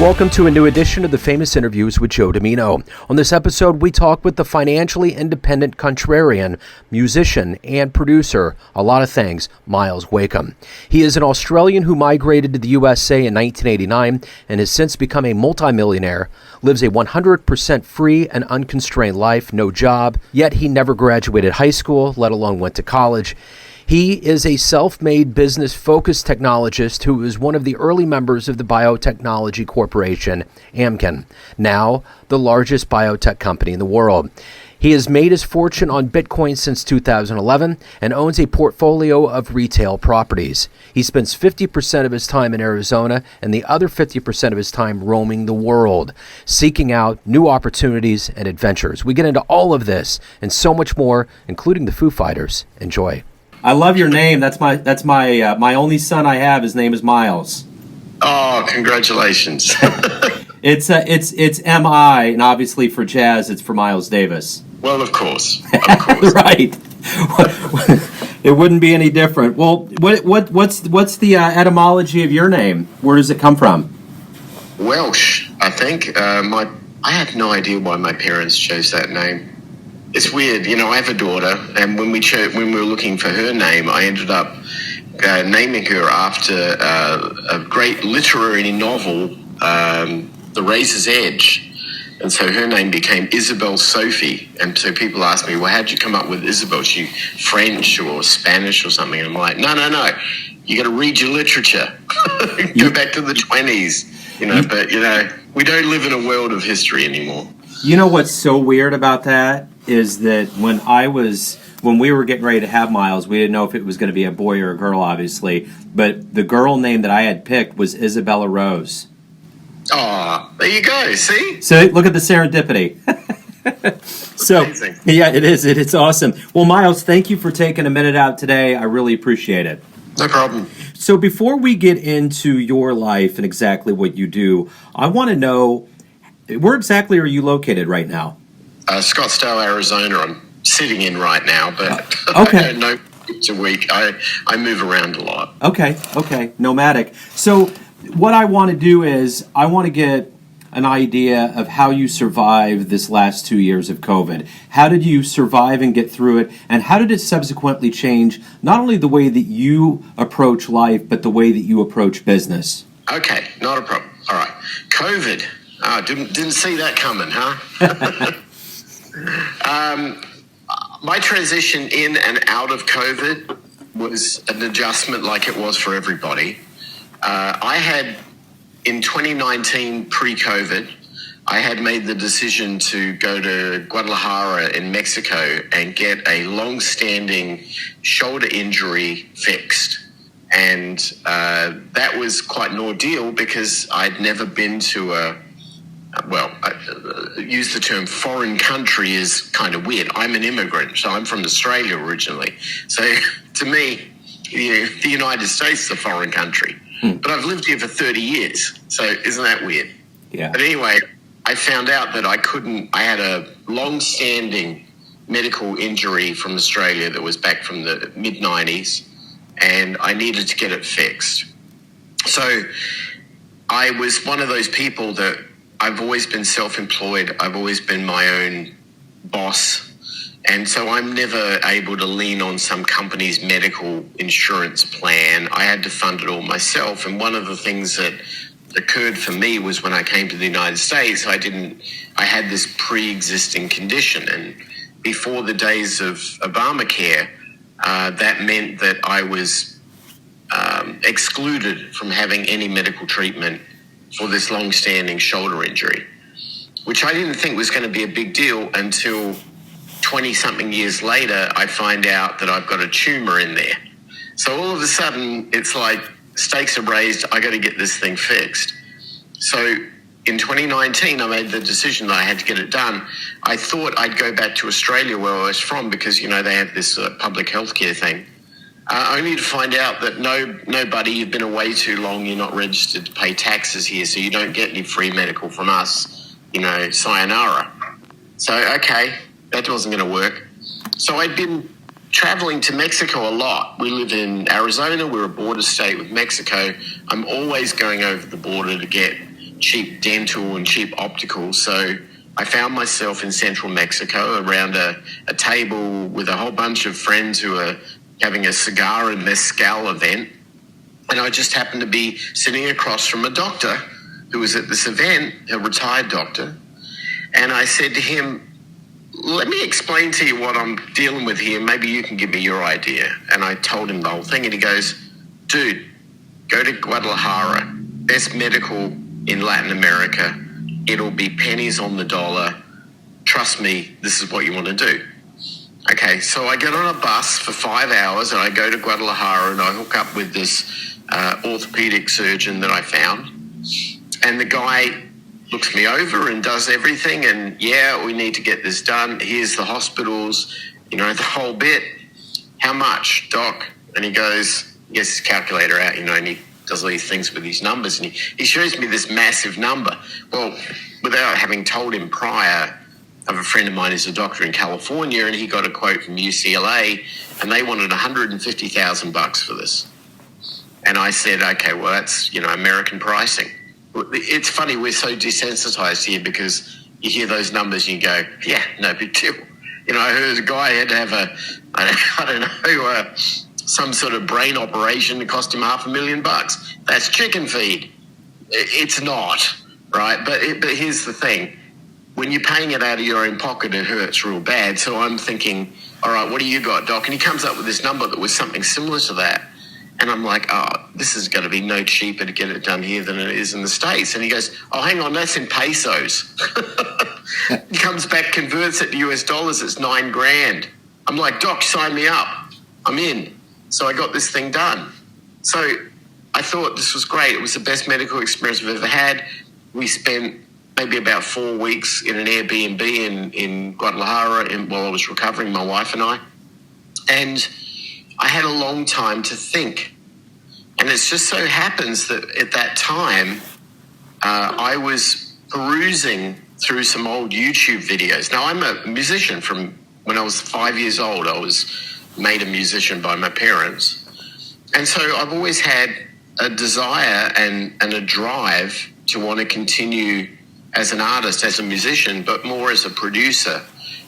Welcome to a new edition of the Famous Interviews with Joe Dimino. On this episode, we talk with the financially independent contrarian, musician, and producer, a lot of things, Myles Wakeham. He is an Australian who migrated to the USA in 1989 and has since become a multi-millionaire, lives a 100% free and unconstrained life, no job, yet he never graduated high school, let alone went to college. He is a self-made business-focused technologist who is one of the early members of the Biotechnology corporation, Amgen, now the largest biotech company in the world. He has made his fortune on Bitcoin since 2011 and owns a portfolio of retail properties. He spends 50% of his time in Arizona and the other 50% of his time roaming the world, seeking out new opportunities and adventures. We get into all of this and so much more, including the Foo Fighters. Enjoy. I love your name. That's my only son I have. His name is Myles. Oh, congratulations. It's M.I., and obviously for jazz, it's for Miles Davis. Well, of course. Of course. Right. It wouldn't be any different. Well, what's the etymology of your name? Where does it come from? Welsh, I think. I have no idea why my parents chose that name. It's weird, I have a daughter, and when we were looking for her name, I ended up naming her after a great literary novel, The Razor's Edge. And so her name became Isabel Sophie. And so people ask me, well, how'd you come up with Isabel? Is she French or Spanish or something? And I'm like, no. You got to read your literature. Go back to the 20s, but, we don't live in a world of history anymore. You know what's so weird about that is that when we were getting ready to have Myles, we didn't know if it was going to be a boy or a girl, obviously. But the girl name that I had picked was Isabella Rose. Oh, there you go. See? So look at the serendipity. So, amazing. Yeah, it is. It's awesome. Well, Myles, thank you for taking a minute out today. I really appreciate it. No problem. So before we get into your life and exactly what you do, I want to know, where exactly are you located right now? Scottsdale, Arizona. I'm sitting in right now, but okay. I don't know. It's a week. I move around a lot. Okay. Nomadic. So what I want to do is I want to get an idea of how you survived this last 2 years of COVID. How did you survive and get through it? And how did it subsequently change not only the way that you approach life, but the way that you approach business? Okay, not a problem. All right. COVID. Didn't see that coming, huh? My transition in and out of COVID was an adjustment like it was for everybody. I had, in 2019, pre-COVID, I had made the decision to go to Guadalajara in Mexico and get a long-standing shoulder injury fixed. And that was quite an ordeal because I'd never been to use the term foreign country is kind of weird. I'm an immigrant, so I'm from Australia originally. So to me, the United States is a foreign country. But I've lived here for 30 years, so isn't that weird? Yeah. But anyway, I found out that I had a long-standing medical injury from Australia that was back from the mid-90s, and I needed to get it fixed. So I was one of those people that I've always been self-employed. I've always been my own boss. And so I'm never able to lean on some company's medical insurance plan. I had to fund it all myself. And one of the things that occurred for me was when I came to the United States, I had this pre-existing condition. And before the days of Obamacare, that meant that I was excluded from having any medical treatment for this long-standing shoulder injury, which I didn't think was going to be a big deal until 20-something years later, I find out that I've got a tumor in there. So all of a sudden, it's like stakes are raised, I got to get this thing fixed. So in 2019, I made the decision that I had to get it done. I thought I'd go back to Australia where I was from because, they have this public healthcare thing. Only to find out that no, buddy, you've been away too long, you're not registered to pay taxes here, so you don't get any free medical from us, sayonara. So, okay, that wasn't going to work. So I'd been traveling to Mexico a lot. We live in Arizona, we're a border state with Mexico. I'm always going over the border to get cheap dental and cheap optical. So I found myself in central Mexico around a table with a whole bunch of friends who were having a cigar and mezcal event. And I just happened to be sitting across from a doctor who was at this event, a retired doctor. And I said to him, let me explain to you what I'm dealing with here. Maybe you can give me your idea. And I told him the whole thing. And he goes, dude, go to Guadalajara, best medical in Latin America. It'll be pennies on the dollar. Trust me, this is what you want to do. Okay, so I get on a bus for 5 hours and I go to Guadalajara and I hook up with this orthopedic surgeon that I found. And the guy looks me over and does everything. And yeah, we need to get this done. Here's the hospitals, the whole bit. How much, doc? And he goes, he gets his calculator out, and he does all these things with these numbers. And he shows me this massive number. Well, without having told him prior, I have a friend of mine who's a doctor in California, and he got a quote from UCLA, and they wanted $150,000 for this. And I said, okay, well, that's, American pricing. It's funny, we're so desensitized here because you hear those numbers and you go, yeah, no big deal. I heard a guy had to have some sort of brain operation that cost him $500,000. That's chicken feed. It's not, right? But here's the thing. When you're paying it out of your own pocket, it hurts real bad. So I'm thinking, all right, what do you got, doc? And he comes up with this number that was something similar to that. And I'm like, oh, this is going to be no cheaper to get it done here than it is in the States. And he goes, oh, hang on, that's in pesos. He comes back, converts it to US dollars, it's $9,000. I'm like, doc, sign me up. I'm in. So I got this thing done. So I thought this was great. It was the best medical experience I've ever had. We spent maybe about 4 weeks in an Airbnb in Guadalajara while I was recovering, my wife and I. And I had a long time to think. And it just so happens that at that time, I was perusing through some old YouTube videos. Now, I'm a musician from when I was 5 years old. I was made a musician by my parents. And so I've always had a desire and a drive to want to continue as an artist, as a musician, but more as a producer.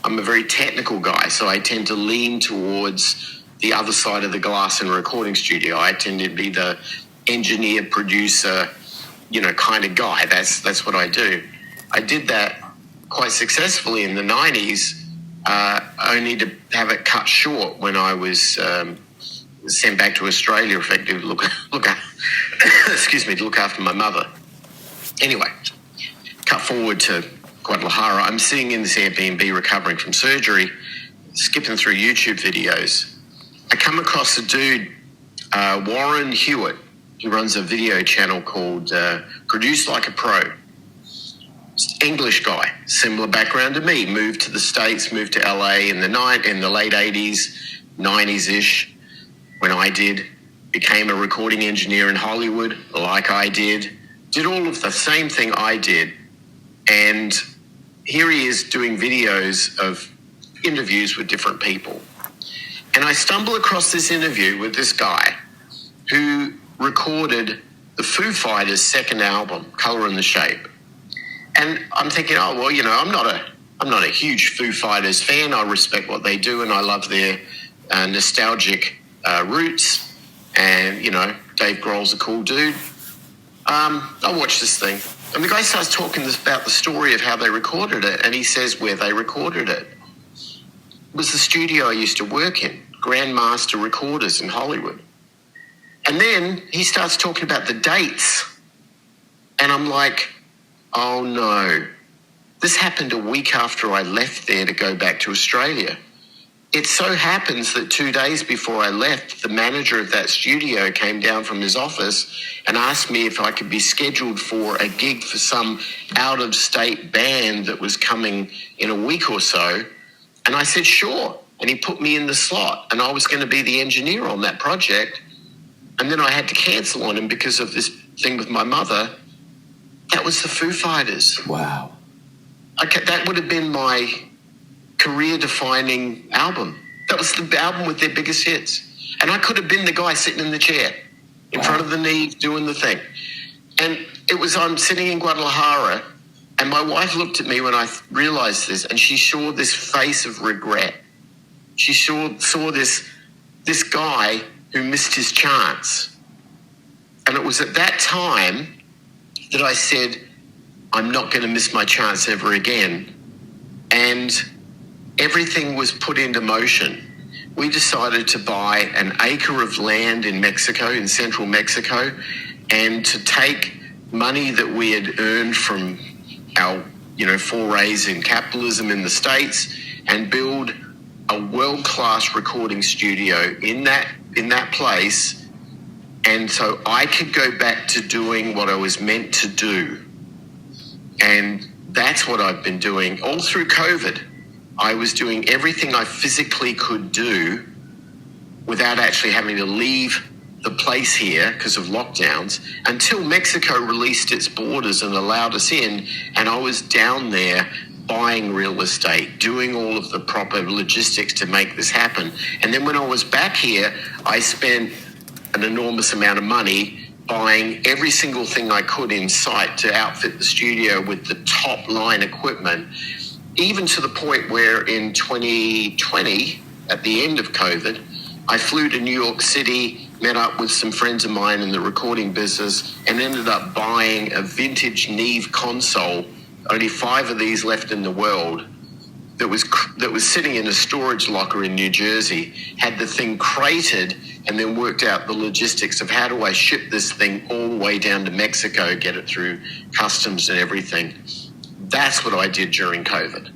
I'm a very technical guy, so I tend to lean towards the other side of the glass in a recording studio. I tend to be the engineer, producer, kind of guy. That's what I do. I did that quite successfully in the 90s, only to have it cut short when I was sent back to Australia, effectively to look after my mother. Anyway, cut forward to Guadalajara. I'm sitting in this Airbnb recovering from surgery, skipping through YouTube videos. I come across a dude, Warren Hewitt. He runs a video channel called Produce Like a Pro. English guy, similar background to me. Moved to the States, moved to LA in the late 80s, 90s-ish, when I did. Became a recording engineer in Hollywood, like I did. Did all of the same thing I did. And here he is doing videos of interviews with different people. And I stumble across this interview with this guy who recorded the Foo Fighters' second album, Color and the Shape. And I'm thinking, oh, well, I'm not a huge Foo Fighters fan. I respect what they do and I love their nostalgic roots. And, Dave Grohl's a cool dude. I'll watch this thing. And the guy starts talking about the story of how they recorded it. And he says where they recorded it. It was the studio I used to work in, Grandmaster Recorders in Hollywood. And then he starts talking about the dates. And I'm like, oh no, this happened a week after I left there to go back to Australia. It so happens that 2 days before I left, the manager of that studio came down from his office and asked me if I could be scheduled for a gig for some out-of-state band that was coming in a week or so. And I said, sure. And he put me in the slot and I was going to be the engineer on that project. And then I had to cancel on him because of this thing with my mother. That was the Foo Fighters. Wow. Okay, that would have been my career-defining album. That was the album with their biggest hits. And I could have been the guy sitting in the chair in front of the Neve doing the thing. And I'm sitting in Guadalajara, and my wife looked at me when I realized this, and she saw this face of regret. She saw this guy who missed his chance. And it was at that time that I said, I'm not going to miss my chance ever again. And everything was put into motion. We decided to buy an acre of land in Mexico, in central Mexico, and to take money that we had earned from our, forays in capitalism in the States and build a world-class recording studio in that place. And so I could go back to doing what I was meant to do. And that's what I've been doing all through COVID. I was doing everything I physically could do without actually having to leave the place here because of lockdowns until Mexico released its borders and allowed us in. And I was down there buying real estate, doing all of the proper logistics to make this happen. And then when I was back here, I spent an enormous amount of money buying every single thing I could in sight to outfit the studio with the top line equipment, even to the point where in 2020, at the end of COVID, I flew to New York City, met up with some friends of mine in the recording business, and ended up buying a vintage Neve console, only 5 of these left in the world, that was sitting in a storage locker in New Jersey, had the thing crated, and then worked out the logistics of how do I ship this thing all the way down to Mexico, get it through customs and everything. That's what I did during COVID.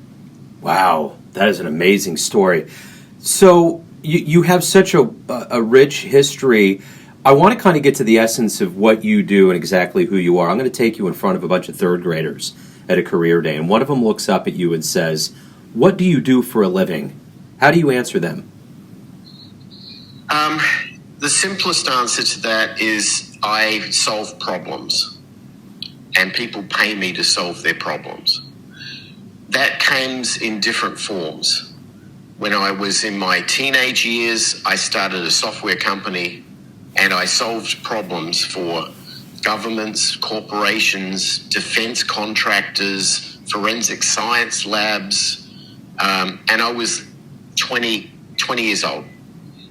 Wow, that is an amazing story. So you have such a rich history. I want to kind of get to the essence of what you do and exactly who you are. I'm going to take you in front of a bunch of third graders at a career day, and one of them looks up at you and says, "What do you do for a living?" How do you answer them? The simplest answer to that is I solve problems, and people pay me to solve their problems. That comes in different forms. When I was in my teenage years, I started a software company, and I solved problems for governments, corporations, defense contractors, forensic science labs, and I was 20 years old.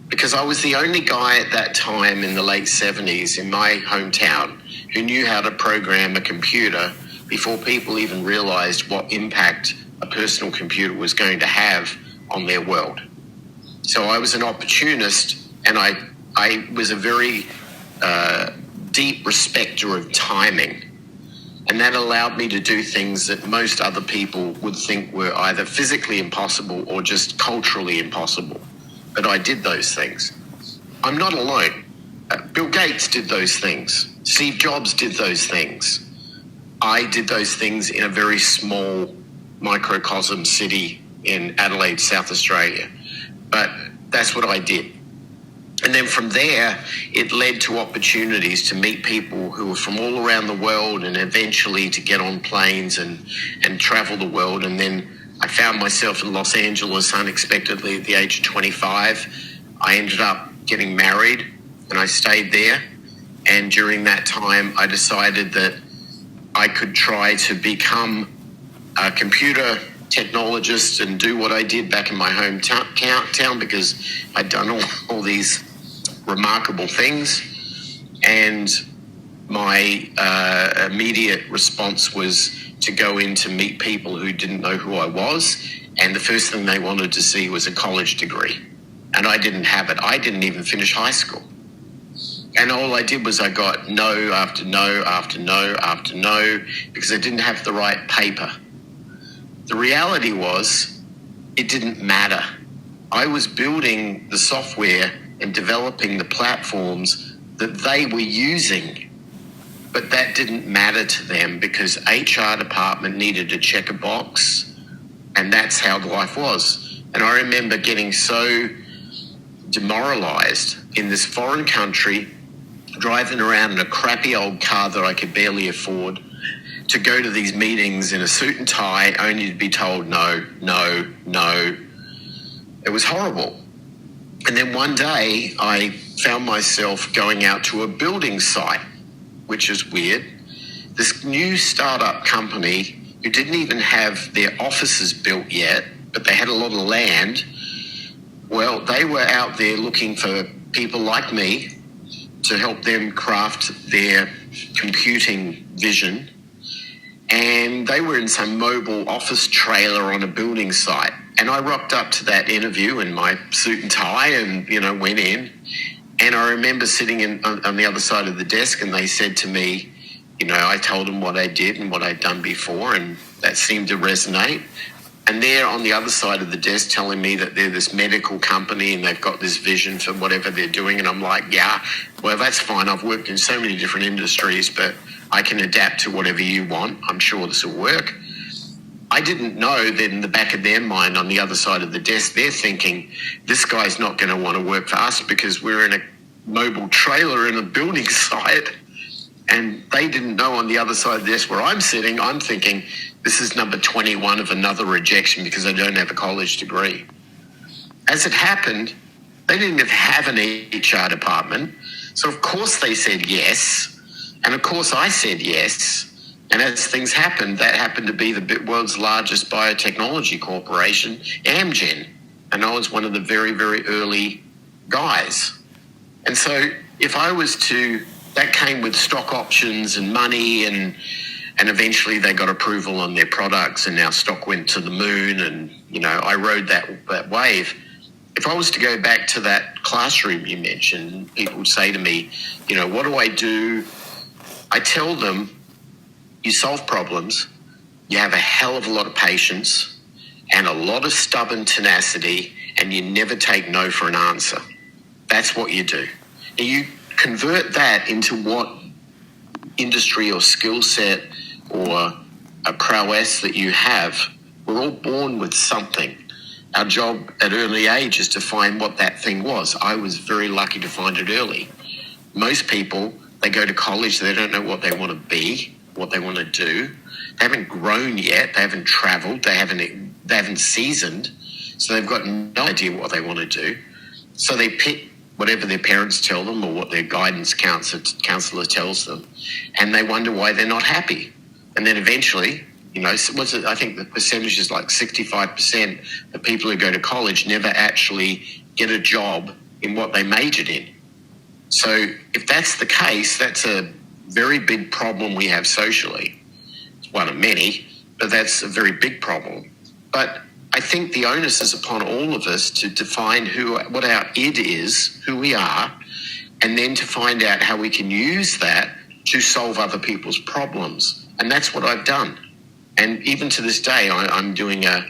Because I was the only guy at that time in the late 70s in my hometown who knew how to program a computer before people even realized what impact a personal computer was going to have on their world. So I was an opportunist, and I was a very deep respecter of timing. And that allowed me to do things that most other people would think were either physically impossible or just culturally impossible. But I did those things. I'm not alone. Bill Gates did those things. Steve Jobs did those things. I did those things in a very small microcosm city in Adelaide, South Australia. But that's what I did. And then from there, it led to opportunities to meet people who were from all around the world, and eventually to get on planes and travel the world. And then I found myself in Los Angeles unexpectedly at the age of 25. I ended up getting married, and I stayed there. And during that time, I decided that I could try to become a computer technologist and do what I did back in my hometown, because I'd done all these remarkable things. And my immediate response was to go in to meet people who didn't know who I was. And the first thing they wanted to see was a college degree. And I didn't have it. I didn't even finish high school. And all I did was I got no after no after no after no because I didn't have the right paper. The reality was it didn't matter. I was building the software and developing the platforms that they were using. But that didn't matter to them because HR department needed to check a box, and that's how life was. And I remember getting so demoralized in this foreign country, driving around in a crappy old car that I could barely afford, to go to these meetings in a suit and tie, only to be told no, no, no. It was horrible. And then one day I found myself going out to a building site, which is weird. this new startup company who didn't even have their offices built yet, but they had a lot of land. Well, they were out there looking for people like me to help them craft their computing vision. And they were in some mobile office trailer on a building site. And I rocked up to that interview in my suit and tie and, went in. And I remember sitting on the other side of the desk, and they said to me, I told them what I did and what I'd done before, and that seemed to resonate. And they're on the other side of the desk telling me that they're this medical company and they've got this vision for whatever they're doing. And I'm like, yeah, well, that's fine. I've worked in so many different industries, but I can adapt to whatever you want. I'm sure this will work. I didn't know that in the back of their mind on the other side of the desk, they're thinking, this guy's not going to want to work for us because we're in a mobile trailer in a building site. And they didn't know on the other side of the desk where I'm sitting, I'm thinking, this is number 21 of another rejection because I don't have a college degree. As it happened, they didn't even have an HR department. So of course they said yes. And of course I said yes. And as things happened, that happened to be the world's largest biotechnology corporation, Amgen. And I was one of the very, very early guys. And so if I was to, that came with stock options and money, and eventually they got approval on their products, and now stock went to the moon, and I rode that wave. If I was to go back to that classroom you mentioned, people would say to me, what do I do? I tell them, you solve problems, you have a hell of a lot of patience and a lot of stubborn tenacity, and you never take no for an answer. That's what you do. And you convert that into what industry or skill set or a prowess that you have. We're all born with something. Our job at early age is to find what that thing was. I was very lucky to find it early. Most people, they go to college, they don't know what they want to be, what they want to do. They haven't grown yet, they haven't traveled, they haven't seasoned, so they've got no idea what they want to do. So they pick whatever their parents tell them or what their guidance counselor tells them, and they wonder why they're not happy. And then eventually, I think the percentage is like 65% of people who go to college never actually get a job in what they majored in. So if that's the case, that's a very big problem we have socially. It's one of many, but that's a very big problem. But I think the onus is upon all of us to define what our id is, who we are, and then to find out how we can use that to solve other people's problems. And that's what I've done. And even to this day, I'm doing a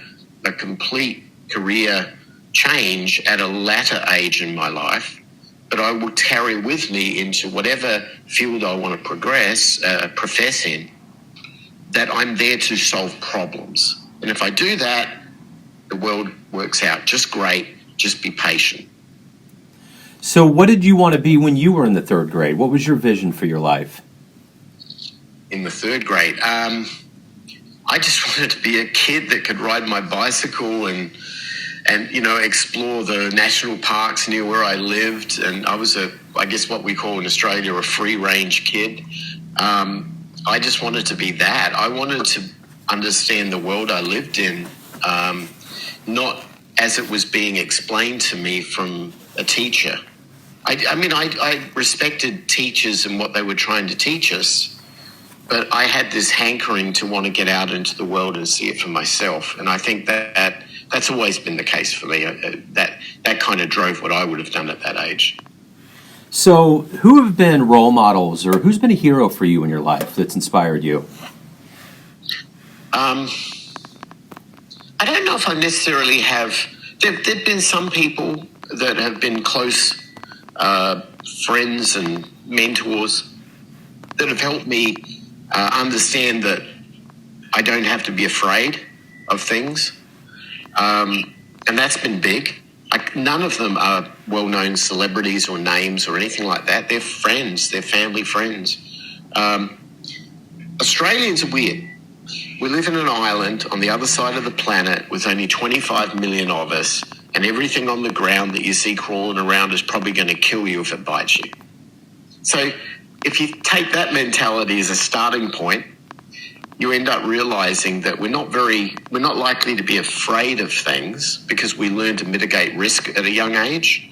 complete career change at a latter age in my life, but I will carry with me into whatever field I want to profess in, that I'm there to solve problems. And if I do that, the world works out just great. Just be patient. So what did you want to be when you were in the third grade? What was your vision for your life? In the third grade, I just wanted to be a kid that could ride my bicycle and explore the national parks near where I lived. And I was I guess what we call in Australia, a free range kid. I just wanted to be that. I wanted to understand the world I lived in, not as it was being explained to me from a teacher. I respected teachers and what they were trying to teach us, but I had this hankering to want to get out into the world and see it for myself. And I think that's always been the case for me. That kind of drove what I would have done at that age. So who have been role models, or who's been a hero for you in your life that's inspired you? I don't know if I necessarily have. There've been some people that have been close friends and mentors that have helped me understand that I don't have to be afraid of things. And that's been big. None of them are well-known celebrities or names or anything like that. They're friends. They're family friends. Australians are weird. We live in an island on the other side of the planet with only 25 million of us, and everything on the ground that you see crawling around is probably going to kill you if it bites you. So if you take that mentality as a starting point, you end up realizing that we're not likely to be afraid of things because we learn to mitigate risk at a young age.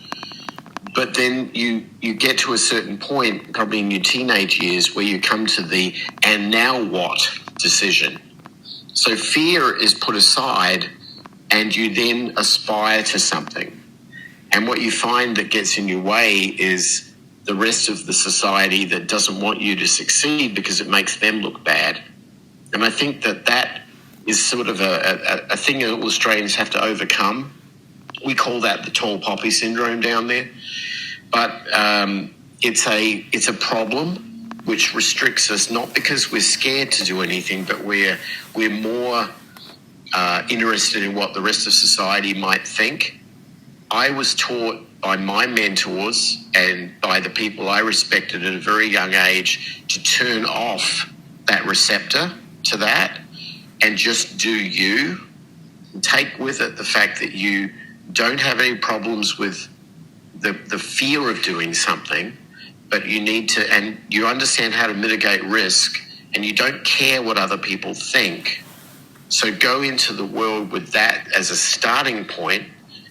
But then you get to a certain point, probably in your teenage years, where you come to the "and now what" decision. So fear is put aside and you then aspire to something. And what you find that gets in your way is the rest of the society that doesn't want you to succeed because it makes them look bad. And I think that is sort of a thing that all Australians have to overcome. We call that the tall poppy syndrome down there. But it's a problem which restricts us, not because we're scared to do anything, but we're more interested in what the rest of society might think. I was taught by my mentors and by the people I respected at a very young age to turn off that receptor to that and just do you. Take with it the fact that you don't have any problems with the fear of doing something, but you need to, and you understand how to mitigate risk, and you don't care what other people think. So go into the world with that as a starting point,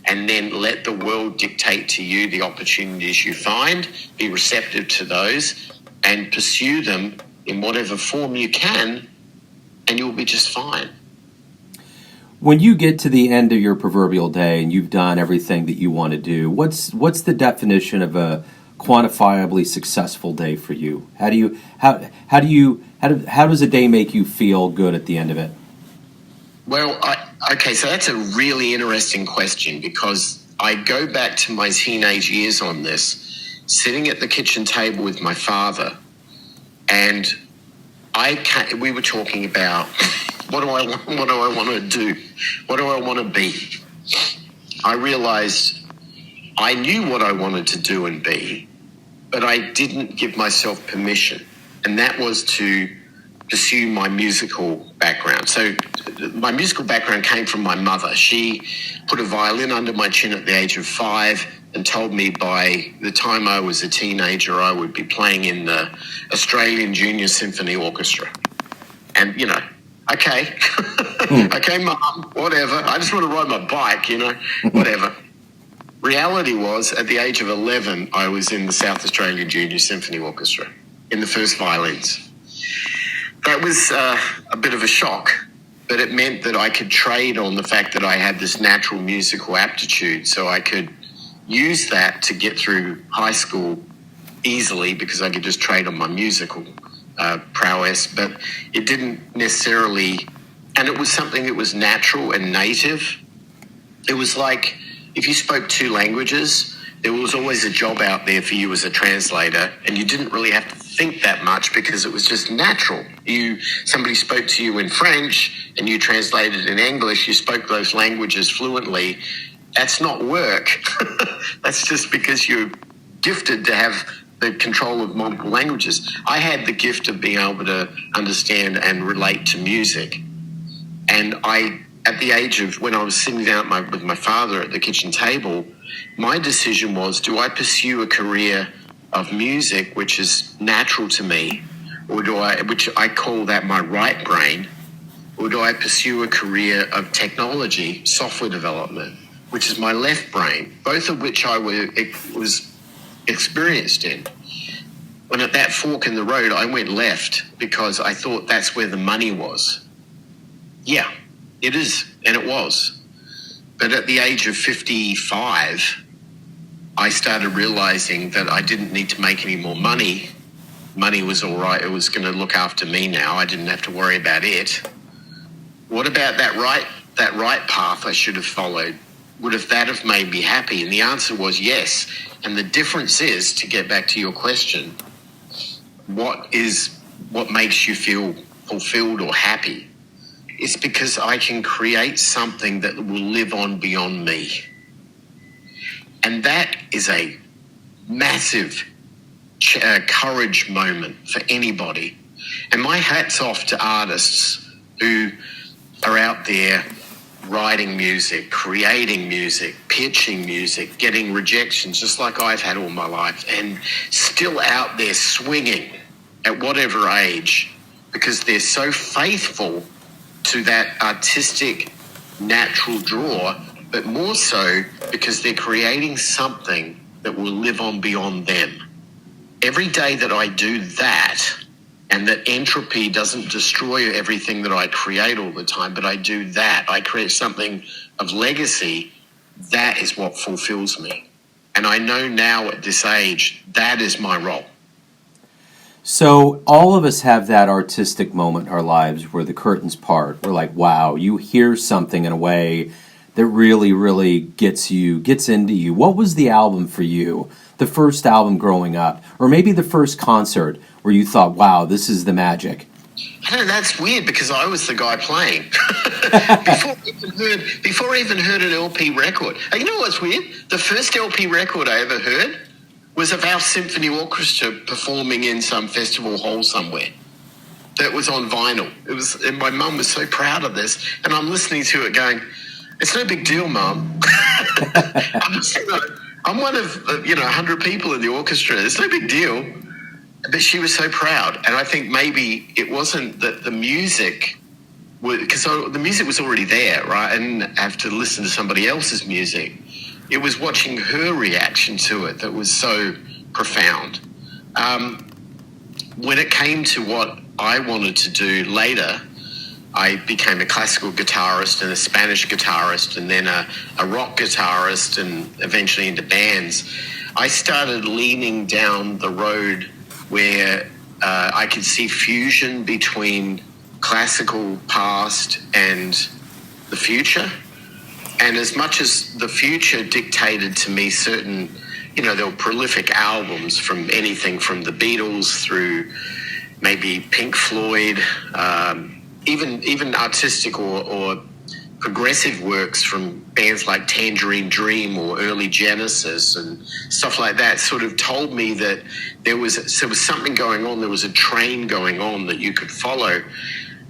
and then let the world dictate to you the opportunities you find, be receptive to those, and pursue them in whatever form you can, and you'll be just fine. When you get to the end of your proverbial day and you've done everything that you want to do, what's the definition of a quantifiably successful day for you? How does a day make you feel good at the end of it? Well, so that's a really interesting question, because I go back to my teenage years on this, sitting at the kitchen table with my father, and we were talking about what do I want to do? What do I want to be? I realized I knew what I wanted to do and be, but I didn't give myself permission, and that was to pursue my musical background. So my musical background came from my mother. She put a violin under my chin at the age of 5 and told me by the time I was a teenager, I would be playing in the Australian Junior Symphony Orchestra. And, okay, okay, Mum, whatever. I just want to ride my bike, whatever. Reality was, at the age of 11, I was in the South Australian Junior Symphony Orchestra in the first violins. That was a bit of a shock, but it meant that I could trade on the fact that I had this natural musical aptitude, so I could use that to get through high school easily because I could just trade on my musical prowess. But it didn't necessarily, and it was something that was natural and native. It was like if you spoke 2 languages, there was always a job out there for you as a translator, and you didn't really have to think that much because it was just natural. Somebody spoke to you in French and you translated in English, you spoke those languages fluently. That's not work. That's just because you're gifted to have the control of multiple languages. I had the gift of being able to understand and relate to music. And at the age of when I was sitting down with my father at the kitchen table, my decision was, do I pursue a career of music, which is natural to me, or which I call that my right brain, or do I pursue a career of technology, software development, which is my left brain, both of which I was experienced in. When at that fork in the road, I went left because I thought that's where the money was. Yeah, it is, and it was. But at the age of 55, I started realizing that I didn't need to make any more money. Money was all right. It was going to look after me now. I didn't have to worry about it. What about that right path I should have followed? Would that have made me happy? And the answer was yes. And the difference is, to get back to your question, what makes you feel fulfilled or happy? It's because I can create something that will live on beyond me. And that is a massive courage moment for anybody. And my hat's off to artists who are out there writing music, creating music, pitching music, getting rejections, just like I've had all my life, and still out there swinging at whatever age, because they're so faithful to that artistic, natural draw, but more so because they're creating something that will live on beyond them. Every day that I do that, and that entropy doesn't destroy everything that I create all the time, but I do that, I create something of legacy, that is what fulfills me. And I know now at this age, that is my role. So all of us have that artistic moment in our lives where the curtains part. We're like, wow, you hear something in a way that really, really gets into you. What was the album for you? The first album growing up? Or maybe the first concert where you thought, wow, this is the magic? I don't know, that's weird because I was the guy playing. before I even heard an LP record. And you know what's weird? The first LP record I ever heard was of our symphony orchestra performing in some festival hall somewhere. That was on vinyl. And my mum was so proud of this, and I'm listening to it going, "It's no big deal, Mum." I'm one of 100 people in the orchestra. It's no big deal. But she was so proud, and I think maybe it wasn't that the music, because the music was already there, right? I didn't have to listen to somebody else's music. It was watching her reaction to it that was so profound. When it came to what I wanted to do later, I became a classical guitarist and a Spanish guitarist and then a rock guitarist and eventually into bands. I started leaning down the road where I could see fusion between classical past and the future. And as much as the future dictated to me certain, there were prolific albums from anything from the Beatles through maybe Pink Floyd, even artistic or progressive works from bands like Tangerine Dream or early Genesis and stuff like that sort of told me that there was something going on, there was a train going on that you could follow.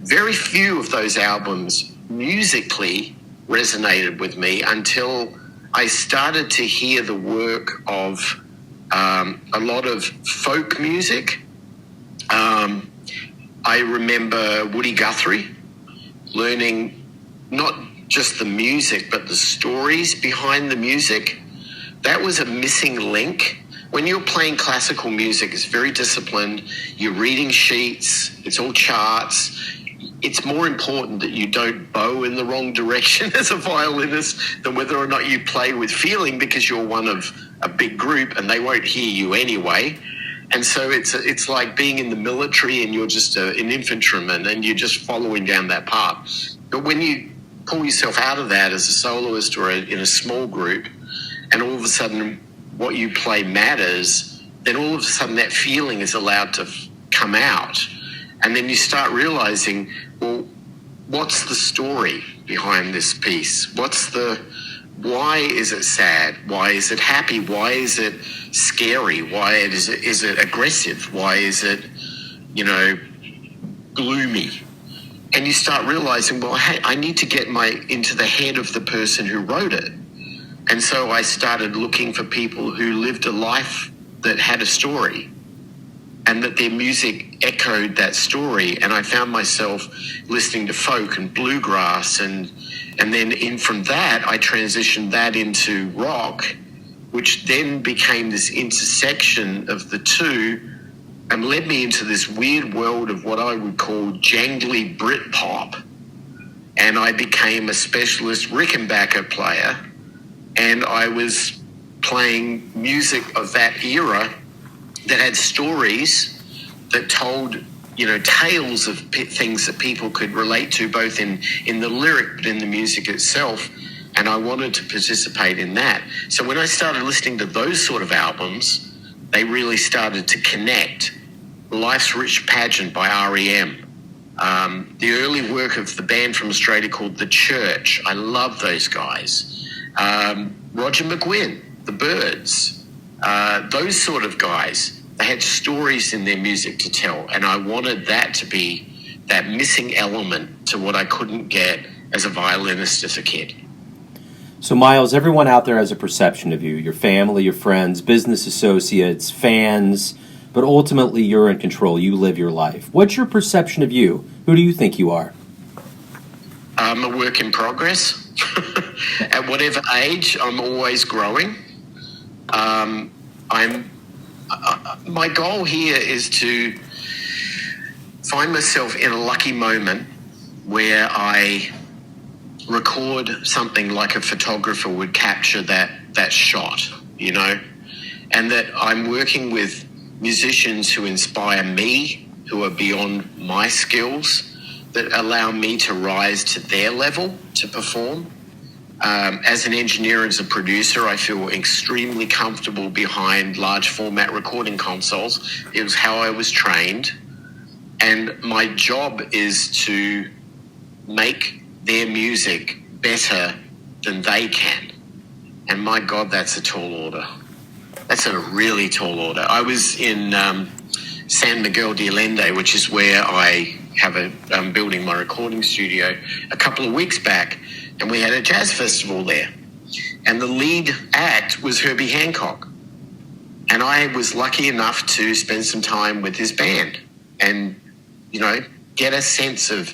Very few of those albums musically resonated with me until I started to hear the work of a lot of folk music. I remember Woody Guthrie learning not just the music, but the stories behind the music. That was a missing link. When you're playing classical music, it's very disciplined. You're reading sheets. It's all charts. It's more important that you don't bow in the wrong direction as a violinist than whether or not you play with feeling, because you're one of a big group and they won't hear you anyway. And so it's like being in the military and you're just an infantryman and you're just following down that path. But when you pull yourself out of that as a soloist or in a small group, and all of a sudden what you play matters, then all of a sudden that feeling is allowed to come out. And then you start realizing, well, what's the story behind this piece? Why is it sad? Why is it happy? Why is it scary? Why is it aggressive? Why is it, gloomy? And you start realizing, well, hey, I need to get into the head of the person who wrote it. And so I started looking for people who lived a life that had a story and that their music echoed that story. And I found myself listening to folk and bluegrass, and then from that, I transitioned that into rock, which then became this intersection of the two and led me into this weird world of what I would call jangly Britpop. And I became a specialist Rickenbacker player, and I was playing music of that era that had stories that told, tales of things that people could relate to, both in the lyric but in the music itself. And I wanted to participate in that. So when I started listening to those sort of albums, they really started to connect. Life's Rich Pageant by R.E.M., the early work of the band from Australia called The Church. I love those guys. Roger McGuinn, The Byrds, those sort of guys. They had stories in their music to tell, and I wanted that to be that missing element to what I couldn't get as a violinist as a kid. So, Myles, everyone out there has a perception of you, your family, your friends, business associates, fans, but ultimately you're in control. You live your life. What's your perception of you? Who do you think you are? I'm a work in progress. At whatever age, I'm always growing. My goal here is to find myself in a lucky moment where I record something like a photographer would capture that shot, and that I'm working with musicians who inspire me, who are beyond my skills, that allow me to rise to their level to perform. As an engineer, as a producer, I feel extremely comfortable behind large format recording consoles. It was how I was trained. And my job is to make their music better than they can. And my God, that's a tall order. That's a really tall order. I was in San Miguel de Allende, which is where I have I'm building my recording studio, a couple of weeks back, and we had a jazz festival there. And the lead act was Herbie Hancock. And I was lucky enough to spend some time with his band and, get a sense of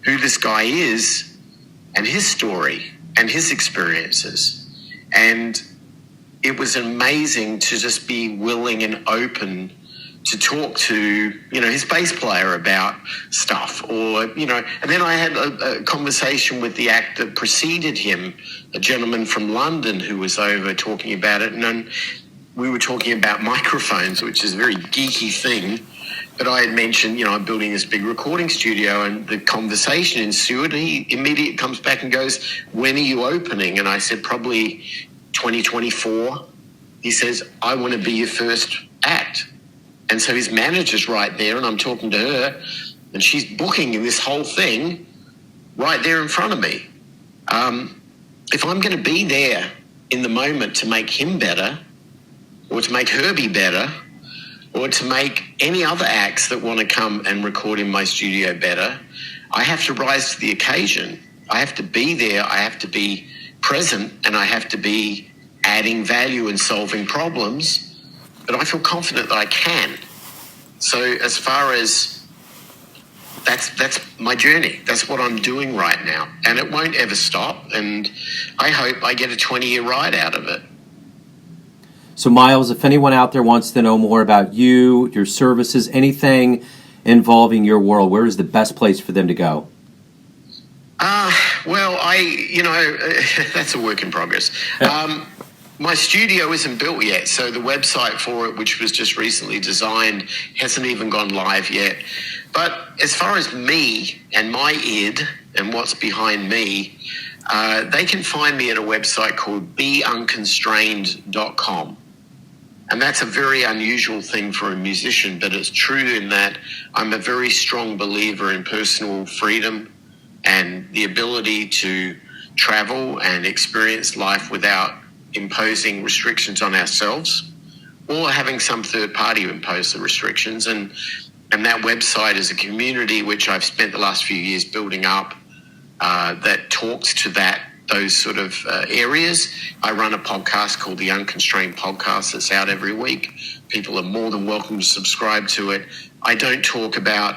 who this guy is and his story and his experiences. And it was amazing to just be willing and open to talk to, his bass player about stuff, or, and then I had a conversation with the act that preceded him, a gentleman from London who was over talking about it. And then we were talking about microphones, which is a very geeky thing. But I had mentioned, I'm building this big recording studio, and the conversation ensued. He immediately comes back and goes, "When are you opening?" And I said, "Probably 2024. He says, "I want to be your first act." And so his manager's right there, and I'm talking to her, and she's booking this whole thing right there in front of me. If I'm going to be there in the moment to make him better, or to make Herbie better, or to make any other acts that want to come and record in my studio better, I have to rise to the occasion. I have to be there, I have to be present, and I have to be adding value and solving problems. But I feel confident that I can. So as far as that's my journey. That's what I'm doing right now. And it won't ever stop. And I hope I get a 20-year ride out of it. So, Myles, if anyone out there wants to know more about you, your services, anything involving your world, where is the best place for them to go? Well, that's a work in progress. My studio isn't built yet, so the website for it, which was just recently designed, hasn't even gone live yet. But as far as me and my id and what's behind me, they can find me at a website called unconstrained.com. And that's a very unusual thing for a musician, but it's true in that I'm a very strong believer in personal freedom and the ability to travel and experience life without imposing restrictions on ourselves or having some third party impose the restrictions. And that website is a community which I've spent the last few years building up that talks to those sort of areas. I run a podcast called the Unconstrained Podcast that's out every week. People are more than welcome to subscribe to it. I don't talk about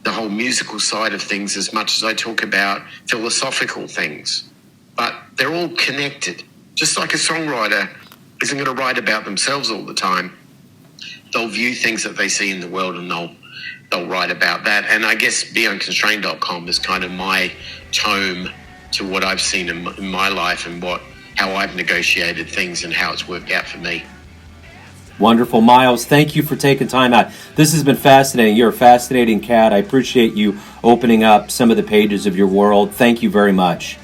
the whole musical side of things as much as I talk about philosophical things, but they're all connected. Just like a songwriter isn't going to write about themselves all the time. They'll view things that they see in the world and they'll write about that. And I guess beunconstrained.com is kind of my tome to what I've seen in my life and how I've negotiated things and how it's worked out for me. Wonderful. Myles, thank you for taking time out. This has been fascinating. You're a fascinating cat. I appreciate you opening up some of the pages of your world. Thank you very much.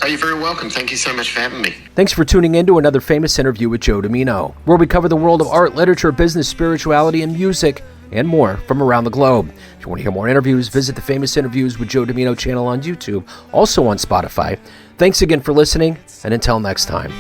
Oh, you're very welcome. Thank you so much for having me. Thanks for tuning in to another famous interview with Joe Dimino, where we cover the world of art, literature, business, spirituality, and music, and more from around the globe. If you want to hear more interviews, visit the Famous Interviews with Joe Dimino channel on YouTube, also on Spotify. Thanks again for listening, and until next time.